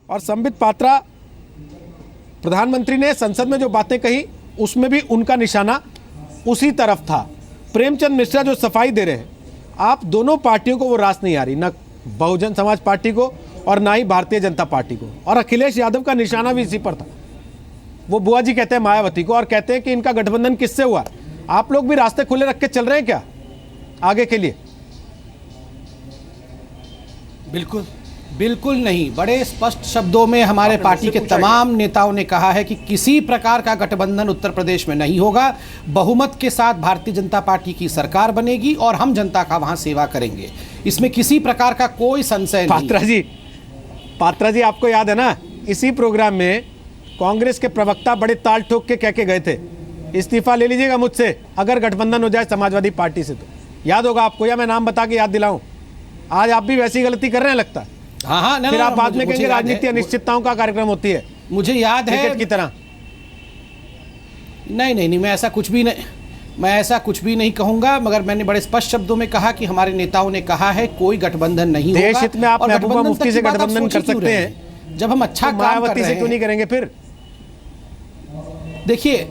और संबित पात्रा, प्रधानमंत्री ने संसद में जो बातें कही उसमें भी उनका निशाना उसी तरफ था। प्रेमचंद मिश्रा जो सफाई दे रहे हैं, आप दोनों पार्टियों को वो रास नहीं आ रही, ना बहुजन समाज पार्टी को और ना ही भारतीय जनता पार्टी को, और अखिलेश यादव का निशाना भी इसी पर था। वो बुआ जी कहते हैं मायावती को और कहते हैं कि इनका गठबंधन किससे हुआ। आप लोग भी रास्ते खुले रख के चल रहे हैं क्या आगे के लिए? बिल्कुल बिल्कुल नहीं। बड़े स्पष्ट शब्दों में हमारे पार्टी के तमाम नेताओं ने कहा है कि किसी प्रकार का गठबंधन उत्तर प्रदेश में नहीं होगा। बहुमत के साथ भारतीय जनता पार्टी की सरकार बनेगी और हम जनता का वहां सेवा करेंगे, इसमें किसी प्रकार का कोई संशय नहीं। पात्रा जी आपको याद है ना, इसी प्रोग्राम में कांग्रेस के प्रवक्ता बड़े ताल ठोक के कह के गए थे, इस्तीफा ले लीजिएगा मुझसे अगर गठबंधन हो जाए समाजवादी पार्टी से। तो याद होगा आपको, या मैं नाम बता के याद दिलाऊं? आज आप भी वैसी गलती कर रहे हैं लगता है। हाँ, फिर आप बाद में कहेंगे राजनीति अनिश्चितताओं का कार्यक्रम होती है, मुझे याद है क्रिकेट की तरह। नहीं, मैं ऐसा कुछ भी नहीं कहूंगा, मगर मैंने बड़े स्पष्ट शब्दों में कहा कि हमारे नेताओं ने कहा है कोई गठबंधन नहीं होगा। देश हित में आप महबूबा मुफ्ती से गठबंधन कर सकते हैं, जब हम अच्छा काम कर मायावती रहे से क्यों नहीं करेंगे फिर? देखिए,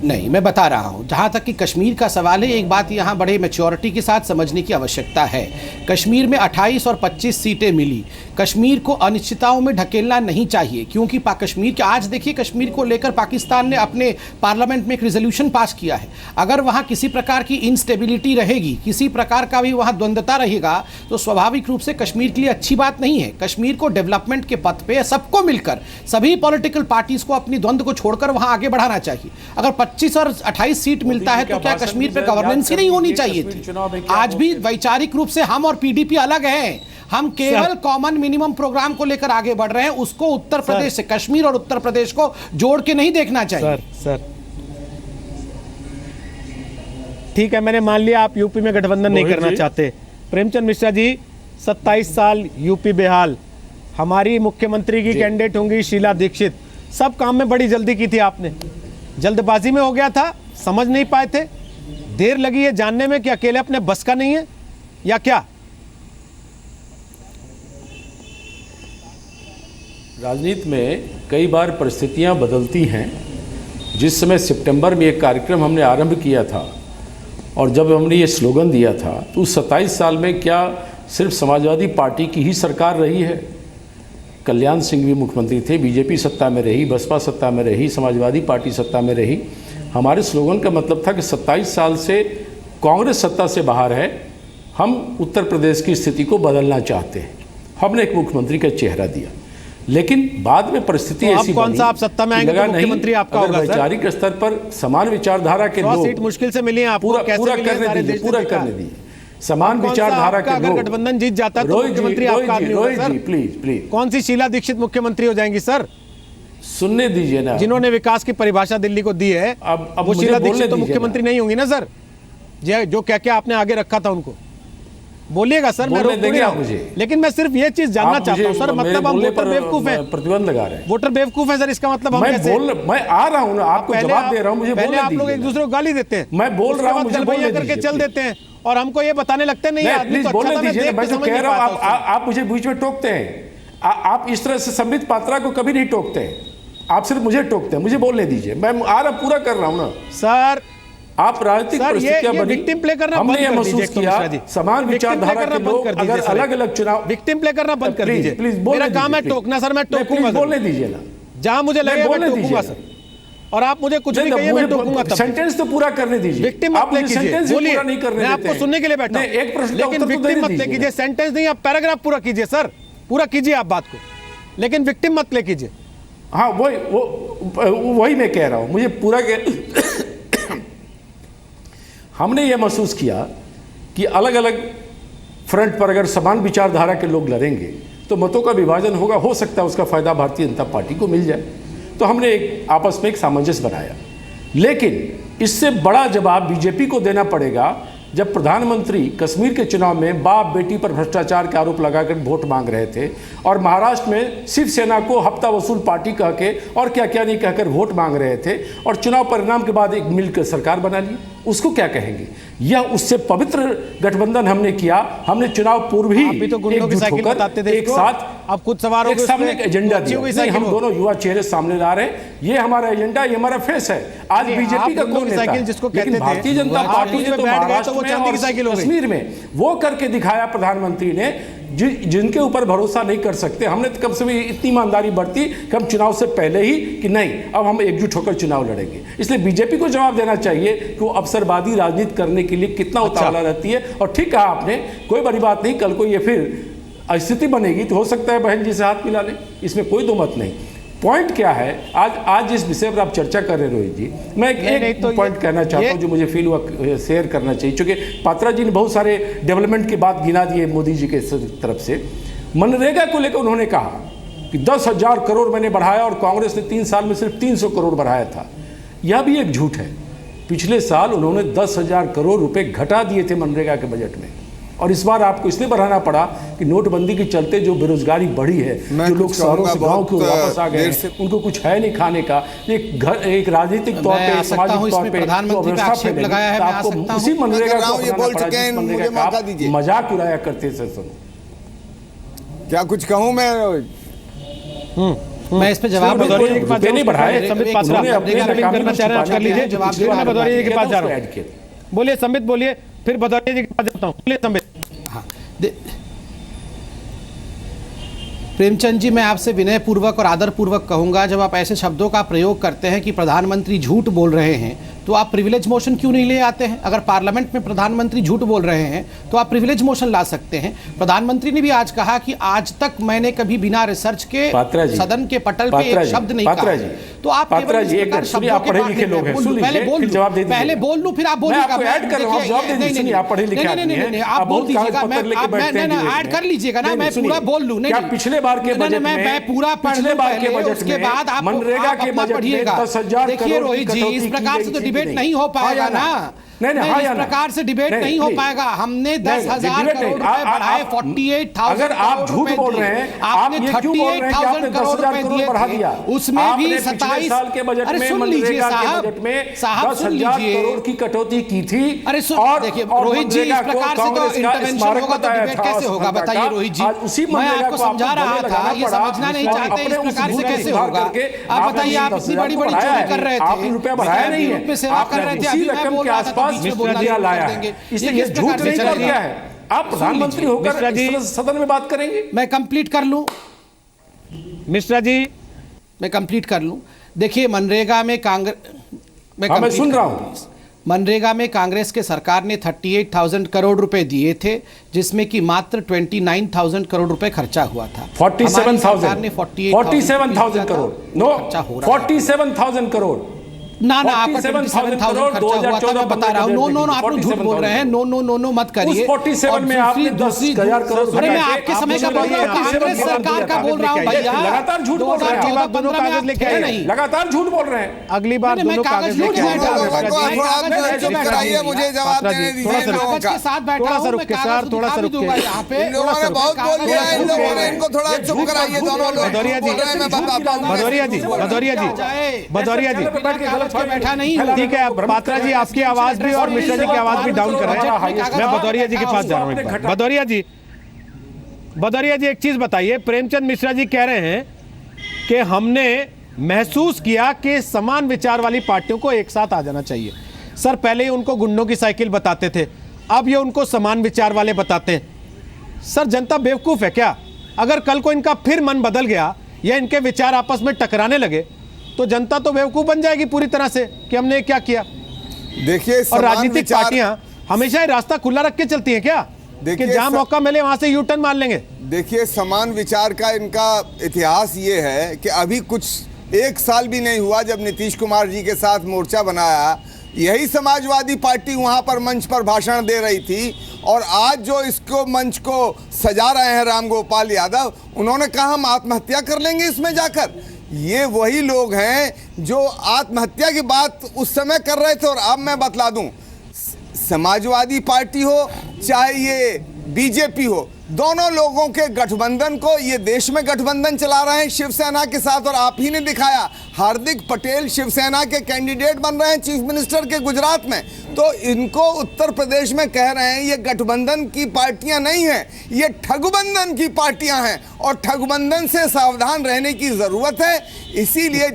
नहीं, मैं बता रहा हूं, जहां तक कि कश्मीर का सवाल है, एक बात यहां बड़े मैच्योरिटी के साथ समझने की आवश्यकता है। कश्मीर में 28 और 25 सीटें मिली। कश्मीर को अनिश्चितताओं में ढकेलना नहीं चाहिए, क्योंकि कश्मीर के आज देखिए, कश्मीर को लेकर पाकिस्तान ने अपने पार्लियामेंट में एक रेजोल्यूशन पास किया है। अगर वहां किसी प्रकार की इंस्टेबिलिटी रहेगी, किसी प्रकार का भी वहां द्वंद्वता रहेगा, तो स्वाभाविक रूप से कश्मीर के लिए अच्छी बात नहीं है। कश्मीर को डेवलपमेंट के पथ पे सबको मिलकर, सभी पॉलिटिकल पार्टीज को अपनी द्वंद्व को छोड़कर वहां आगे बढ़ाना चाहिए। अगर 25 और 28 सीट मिलता है तो क्या कश्मीर पे गवर्नेंस ही नहीं होनी चाहिए थी? आज भी वैचारिक रूप से हम और पीडीपी अलग हैं। हम केवल कॉमन मिनिमम प्रोग्राम को लेकर आगे बढ़ रहे हैं, उसको उत्तर प्रदेश से, कश्मीर और उत्तर प्रदेश को जोड़ के नहीं देखना चाहिए। सर ठीक है, मैंने मान लिया आप यूपी में गठबंधन नहीं करना चाहते। प्रेमचंद मिश्रा जी, 27 साल यूपी बेहाल, हमारी मुख्यमंत्री की कैंडिडेट होंगी शीला दीक्षित, सब काम में बड़ी जल्दी की थी आपने, जल्दबाजी में हो गया था, समझ नहीं पाए थे, देर लगी है जानने में कि अकेले अपने बस का नहीं है या क्या? राजनीति में कई बार परिस्थितियां बदलती हैं। जिस समय सितंबर में एक कार्यक्रम हमने आरंभ किया था और जब हमने ये स्लोगन दिया था, तो 27 साल में क्या सिर्फ समाजवादी पार्टी की ही सरकार रही है? कल्याण सिंह भी मुख्यमंत्री थे, बीजेपी सत्ता में रही, बसपा सत्ता में रही, समाजवादी पार्टी सत्ता में रही। हमारे स्लोगन का मतलब था कि 27 साल से कांग्रेस सत्ता से बाहर है, हम उत्तर प्रदेश की स्थिति को बदलना चाहते हैं। हमने एक मुख्यमंत्री का चेहरा दिया, लेकिन बाद में परिस्थिति तो ऐसी कौन सा आप सत्ता में आएंगे तो मुख्यमंत्री आपका होगा? वैचारिक स्तर पर समान विचारधारा के लोग, सीट मुश्किल से मिली है आपको, पूरा करने दीजिए, समान विचारधारा के लोग। गठबंधन जीत जाता है तो मुख्यमंत्री आपका आदमी होगा सर। प्लीज कौन सी शीला दीक्षित मुख्यमंत्री हो जाएंगी सर? सुनने दीजिए ना, जिन्होंने विकास की परिभाषा दिल्ली को दी है, अब वो शीला दीक्षित तो मुख्यमंत्री नहीं होंगी ना सर? जो क्या क्या आपने आगे रखा था उनको बोलिएगा सर, मैं रोक नहीं रहा हूं, लेकिन मैं सिर्फ ये चीज जानना चाहता हूं सर। मतलब हम वोटर बेवकूफ हैं, प्रतिबंध लगा रहे हैं, वोटर बेवकूफ है सर, इसका मतलब हम कैसे? मैं आ रहा हूं ना, आपको जवाब दे रहा हूं, मुझे बोलने दीजिए। आप लोग एक दूसरे को गाली देते हैं, मैं बोल रहा हूं, मुझे बोलने करके चल देते हैं और हमको ये बताने लगते हैं नहीं आदमी तो बोलने दीजिए। मैं जो कह रहा हूं, आप मुझे बीच में टोकते हैं। आप इस तरह से संबित पात्रा को कभी नहीं टोकते हैं, आप सिर्फ मुझे टोकते हैं। मुझे बोलने दीजिए, मैं आ रहा पूरा कर रहा हूं ना सर। आप राजनीतिक परिस्थितियां बनी, विक्टिम प्ले करना हमने ये महसूस किया, समान विचारधारा के लोग अगर अलग अलग चुनाव, विक्टिम प्ले करना बंद कर दीजिए। प्लीज मेरा काम है टोकना सर, मैं टोकूंगा। बोलने दीजिए ना, जहां मुझे लगेगा मैं टोकूंगा सर, और आप मुझे कुछ भी कहिए, मैं टोकूंगा। सेंटेंस तो पूरा करने दीजिए। विक्टिम मत ले कीजिए, बोलिए, मैं आपको सुनने के लिए बैठा हूं, एक प्रश्न लेकिन विक्टिम मत ले कीजिए। सेंटेंस नहीं, आप पैराग्राफ पूरा कीजिए सर, पूरा कीजिए आप बात को, लेकिन विक्टिम मत ले कीजिए। हाँ, वही मैं कह रहा हूं, मुझे पूरा हमने ये महसूस किया कि अलग अलग फ्रंट पर अगर समान विचारधारा के लोग लड़ेंगे तो मतों का विभाजन होगा, हो सकता है उसका फायदा भारतीय जनता पार्टी को मिल जाए। तो हमने आपस में एक सामंजस्य बनाया, लेकिन इससे बड़ा जवाब बीजेपी को देना पड़ेगा जब प्रधानमंत्री कश्मीर के चुनाव में बाप बेटी पर भ्रष्टाचार के आरोप लगाकर वोट मांग रहे थे और महाराष्ट्र में शिवसेना को हफ्ता वसूल पार्टी कह के और क्या क्या नहीं कहकर वोट मांग रहे थे और चुनाव परिणाम के बाद एक मिलकर सरकार बना ली। उसको क्या कहेंगे? यह उससे पवित्र गठबंधन हमने किया। हमने चुनाव पूर्व ही आप भी तो गुंडों की साइकिल बताते थे एक इसको। साथ आप खुद सवार हो एक गए सामने उसमें, एक एजेंडा दिया। की नहीं, हम दोनों युवा चेहरे सामने ला रहे हैं। ये हमारा एजेंडा, ये हमारा फेस है। आज नहीं, बीजेपी आप का गुंडों कौन की नेता साइकिल है? जिसको लेकिन कहते थे, भारतीय जनता आप पार्टी उस ने पे तो बैठ गए तो महाराष्ट्र वो में चांदी की और साइकिल हो गई। कश्मीर में वो करके दिखाया प्रधानमंत्री ने, जिनके ऊपर भरोसा नहीं कर सकते। हमने तो कम से कम इतनी ईमानदारी बरती कि हम चुनाव से पहले ही कि नहीं, अब हम एकजुट होकर चुनाव लड़ेंगे। इसलिए बीजेपी को जवाब देना चाहिए कि वो अवसरवादी राजनीति करने के लिए कितना उतावला रहती है। और ठीक कहा आपने, कोई बड़ी बात नहीं, कल को ये फिर स्थिति बनेगी तो हो सकता है बहन जी से हाथ मिला लें, इसमें कोई दो मत नहीं। पॉइंट क्या है, आज जिस विषय पर आप चर्चा कर रहे हैं रोहित जी, मैं एक पॉइंट कहना चाहता हूँ जो मुझे फील हुआ शेयर करना चाहिए, क्योंकि पात्रा जी ने बहुत सारे डेवलपमेंट की बात गिना दी है मोदी जी के तरफ से। मनरेगा को लेकर उन्होंने कहा कि 10,000 करोड़ मैंने बढ़ाया और कांग्रेस ने 3 साल में सिर्फ 300 करोड़ बढ़ाया था। यह भी एक झूठ है। पिछले साल उन्होंने 10,000 करोड़ रुपए घटा दिए थे मनरेगा के बजट में, और इस बार आपको इसलिए बढ़ाना पड़ा कि नोटबंदी के चलते जो बेरोजगारी बढ़ी है, जो लोग शहरों से गांव को वापस आ गए हैं, उनको कुछ है नहीं खाने का, एक राजनीतिक तौर पे, सामाजिक तौर पे प्रधानमंत्री पे आक्षेप लगाया है, आपको उसी मनरेगा को अपनाना पड़ा जिस मनरेगा का मजाक उड़ाया करते थे। क्या कुछ कहूं मैं इस पे जवाब भदौरिया जी के पास नहीं बढ़ाए, संबित पात्रा करना चाह रहे हैं, कर लीजिए जवाब। मैं भदौरिया जी के पास जा रहा हूँ, बोलिए संबित, बोलिए, फिर भदौरिया जी के पास जाता हूँ, बोलिए संबित। हाँ, प्रेमचंद जी, मैं आपसे विनयपूर्वक और आदरपूर्वक कहूंगा, जब आप ऐसे शब्दों का प्रयोग करते हैं कि प्रधानमंत्री झूठ बोल रहे हैं, तो आप प्रिविलेज मोशन क्यों नहीं ले आते हैं? अगर पार्लियामेंट में प्रधानमंत्री झूठ बोल रहे हैं तो आप प्रिविलेज मोशन ला सकते हैं। प्रधानमंत्री ने भी आज कहा कि आज तक मैंने कभी बिना रिसर्च के सदन के पटल पे एक शब्द नहीं कहा। तो आप पहले बोल लूं, फिर आप बोलिएगा। आप बोल दीजिएगा, ऐड कर लीजिएगा ना, मैं पूरा बोल लूं। नहीं, पिछले बार के बजट में, मैं पूरा पिछले बार के बजट उसके बाद आप मनरेगा के बजट में पढ़िएगा। 10,000 देखिए रोहित जी, इस प्रकार से तो डिबेट नहीं हो पाएगा ना। नहीं, इस प्रकार से डिबेट नहीं हो पाएगा। हमने 10,000 करोड़ रुपए बढ़ाए, 48,000। अगर आप झूठ बोल रहे हैं, आपने 38,000 करोड़ रुपए दिए बढ़ा दिया, उसमें भी 27 साल के बजट में मनरेगा के बजट में 10,000 करोड़ की कटौती की थी। अरे देखिए रोहित जी, इस प्रकार से तो इंटरवेंशन होगा तो डिबेट कैसे होगा बताइए रोहित जी? मैं आपको समझा रहा था, ये समझना नहीं चाहते, इस प्रकार से कैसे होगा? आप बताइए, आप इतनी बड़ी बड़ी चोरी कर रहे थे, आपने रुपया बढ़ाया नहीं है, सेवा कर रहे थे, उसी रकम के आसपास लाया है, इसलिए ये झूठ नहीं कर क्या है। आप प्रधानमंत्री होकर सदन में बात करेंगे। मैं कंप्लीट कर लूं मिश्रा जी, मैं कंप्लीट कर लूं। देखिए, मनरेगा में मैं सुन रहा हूं। मनरेगा में कांग्रेस के सरकार ने 38,000 करोड़ रुपए दिए थे, जिसमें कि मात्र 29,000 करोड़ रुपए खर्चा हुआ था। 47,000 करोड़, नो 47,000 करोड़ ना आप 27,000 खर्चा हुआ था, मैं बता रहा हूँ। नो आप लोग झूठ बोल रहे हैं। नो मत करिए। 47 में आपने 10,000 करोड़, अरे मैं आपके समय का बोल रहा हूँ, कांग्रेस सरकार का बोल रहा हूँ भैया। लगातार झूठ बोल रहे हैं, दोनों कागज लेके आइए, नहीं लगातार झूठ बोल रहे हैं। अगली बार दोनों कागज लेके मुझे जवाब देने दीजिए। थोड़ा सा रुक के सर, थोड़ा सा रुक के, यहाँ पे बहुत बोल दिया है इन लोगों ने, इनको थोड़ा चुप कराइए दोनों लोग। भदौरिया जी, भदौरिया जी बैठा नहीं। ठीक है, पात्रा जी आपकी आवाज भी और मिश्रा जी की आवाज भी डाउन कर रहे हैं। मैं भदौरिया जी के पास जा रहा हूँ। भदौरिया जी एक चीज बताइए, प्रेमचंद मिश्रा जी कह रहे हैं कि हमने महसूस किया कि समान विचार वाली पार्टियों को एक साथ आ जाना चाहिए। सर, पहले ही उनको गुंडों की साइकिल बताते थे, अब ये उनको समान विचार वाले बताते हैं। सर, जनता बेवकूफ है क्या? अगर कल को इनका फिर मन बदल गया या इनके विचार आपस में टकराने लगे तो जनता तो बेवकूफ बन जाएगी पूरी तरह से कि हमने क्या किया। देखिए, और राजनीतिक पार्टियां हमेशा ही रास्ता खुला रख के चलती हैं क्या, कि जहां मौका मिले वहां से यू टर्न मार लेंगे? देखिए, समान विचार का इनका इतिहास ये है कि अभी कुछ 1 साल भी नहीं हुआ जब नीतीश कुमार जी के साथ मोर्चा बनाया, यही समाजवादी पार्टी वहां पर मंच पर भाषण दे रही थी, और आज जो इसको मंच को सजा रहे हैं रामगोपाल यादव, उन्होंने कहा हम आत्महत्या कर लेंगे इसमें जाकर। ये वही लोग हैं जो आत्महत्या की बात उस समय कर रहे थे। और अब मैं बतला दूं, समाजवादी पार्टी हो चाहे ये बीजेपी हो, दोनों लोगों के गठबंधन को, ये देश में गठबंधन चला रहे हैं शिवसेना के साथ, और आप ही ने दिखाया हार्दिक पटेल शिवसेना के कैंडिडेट बन रहे हैं चीफ मिनिस्टर के गुजरात में। तो इनको उत्तर प्रदेश में कह रहे हैं ये गठबंधन की पार्टियां नहीं हैं, ये ठगबंधन की पार्टियां हैं, और ठगबंधन से सावधान रहने की जरूरत है। इसीलिए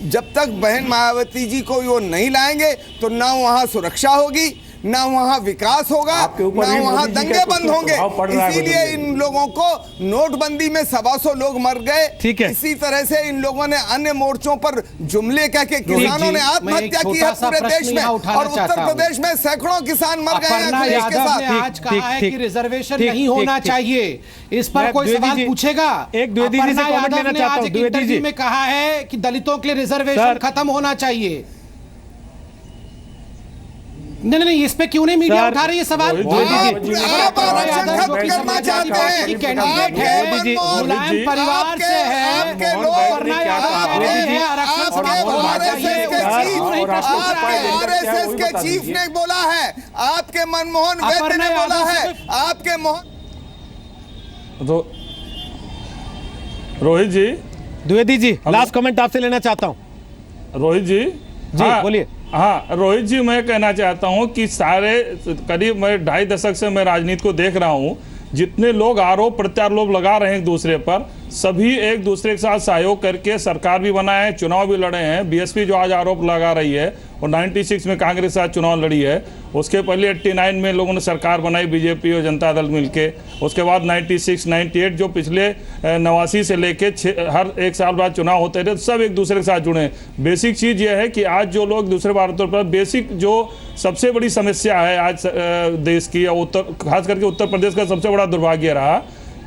जब तक बहन मायावती जी को वो नहीं लाएंगे तो ना वहां सुरक्षा होगी, ना वहां विकास होगा, ना वहां दंगे बंद होंगे। इसीलिए इन लोगों को नोटबंदी में 125 लोग मर गए। ठीक है। इसी तरह से इन लोगों ने अन्य मोर्चों पर जुमले कह के किसानों ने आत्महत्या की है पूरे देश में, और उत्तर प्रदेश में सैकड़ों किसान मर गए हैं अपर्णा अखिलेश के यादव ने साथ। आज कहा है कि रिजर्वेशन नहीं होना चाहिए, इस पर कोई सवाल पूछेगा? एक द्विवेदी जी से अपर्णा कमेंट यादव लेना ने चाहता आज हूं। एक द्विवेदी इंटरव्यू जी में कहा है कि दलितों के लिए रिजर्वेशन खत्म होना चाहिए। नहीं, इस पे क्यों नहीं मीडिया उठा रही है सवाल? आप आरक्षण खत्म करना चाहते हैं, कैंडिडेट है, मुलायम परिवार से है, आपके लोग, अपर्णा यादव कहते हैं आरक्षण समाप्त होना चाहिए। आरएसएस के चीफ ने बोला है, आपके मनमोहन वैद्य ने बोला है, आपके तो रोहित जी, द्विवेदी जी लास्ट कमेंट आपसे लेना चाहता हूं। रोहित जी जी बोलिए। हाँ रोहित जी, मैं कहना चाहता हूं कि सारे करीब मैं 2.5 दशक से मैं राजनीति को देख रहा हूं, जितने लोग आरोप प्रत्यारोप लगा रहे हैं एक दूसरे पर, सभी एक दूसरे के साथ सहयोग करके सरकार भी बनाए हैं, चुनाव भी लड़े हैं। बीएसपी जो आज आरोप लगा रही है और 96 में कांग्रेस के साथ चुनाव लड़ी है, उसके पहले 89 में लोगों ने सरकार बनाई बीजेपी और जनता दल मिलके, उसके बाद 96, 98 जो पिछले 89 से लेके हर एक साल बाद चुनाव होते थे, सब एक दूसरे के साथ जुड़े हैं। बेसिक चीज़ यह है कि आज जो लोग दूसरे भारतों पर बेसिक जो सबसे बड़ी समस्या है आज देश की, खास करके उत्तर प्रदेश का सबसे बड़ा दुर्भाग्य रहा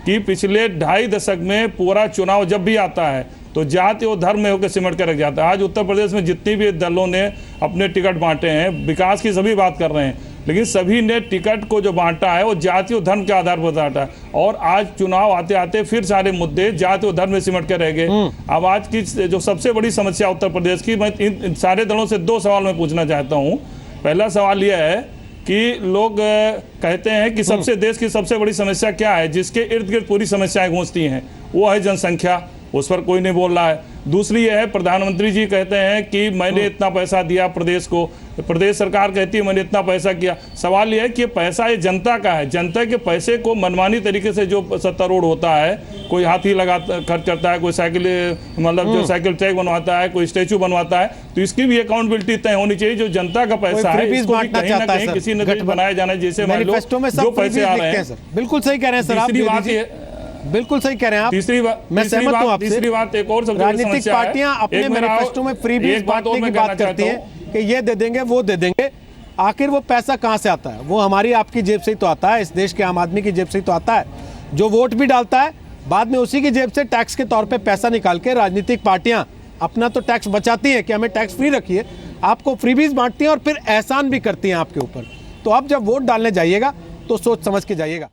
कि पिछले 2.5 दशक में पूरा चुनाव जब भी आता है तो जाति और धर्म में होकर सिमट कर रख जाता है। आज उत्तर प्रदेश में जितनी भी दलों ने अपने टिकट बांटे हैं, विकास की सभी बात कर रहे हैं, लेकिन सभी ने टिकट को जो बांटा है वो जाति और धर्म के आधार पर बांटा है, और आज चुनाव आते आते फिर सारे मुद्दे जाति और धर्म में सिमट कर रह गए। अब आज की जो सबसे बड़ी समस्या उत्तर प्रदेश की, मैं इन सारे दलों से 2 सवाल मैं पूछना चाहता हूँ। पहला सवाल यह है कि लोग कहते हैं कि सबसे देश की सबसे बड़ी समस्या क्या है, जिसके इर्द गिर्द पूरी समस्याएं गूंजती हैं, वो है जनसंख्या, उस पर कोई नहीं बोल रहा है। दूसरी यह है, प्रधानमंत्री जी कहते हैं कि मैंने इतना पैसा दिया प्रदेश को, प्रदेश सरकार कहती है मैंने इतना पैसा किया। सवाल यह है कि पैसा ये जनता का है, जनता के पैसे को मनमानी तरीके से जो सत्तारूढ़ होता है, कोई हाथी लगा खर्च करता है, कोई साइकिल मतलब जो साइकिल ट्रैक बनवाता है, कोई स्टैचू बनवाता है, तो इसकी भी अकाउंटेबिलिटी तय होनी चाहिए। जो जनता का पैसा है इसको भी कहीं ना कहीं किसी न कहीं बनाया जाना है, जैसे जो पैसे आ रहे हैं। बिल्कुल सही कह रहे हैं सर आप, बिल्कुल सही कह रहे हैं आप। मैं सहमत हूं आपसे। तीसरी बात एक और सबसे बड़ी राजनीतिक पार्टियां अपने मैनिफेस्टो में फ्रीबीज बांटने की बात करती हैं कि ये दे देंगे वो दे देंगे। आखिर वो पैसा कहां से आता है? वो हमारी आपकी जेब से ही तो आता है, इस देश के आम आदमी की जेब से ही तो आता है। जो वोट भी डालता है बाद में उसी की जेब से टैक्स के तौर पे पैसा निकाल के राजनीतिक पार्टियां अपना तो टैक्स बचाती हैं कि हमें टैक्स फ्री रखिए, आपको फ्रीबीज बांटती हैं और फिर एहसान भी करती हैं आपके ऊपर। तो अब जब वोट डालने जाइएगा तो सोच समझ के जाइएगा।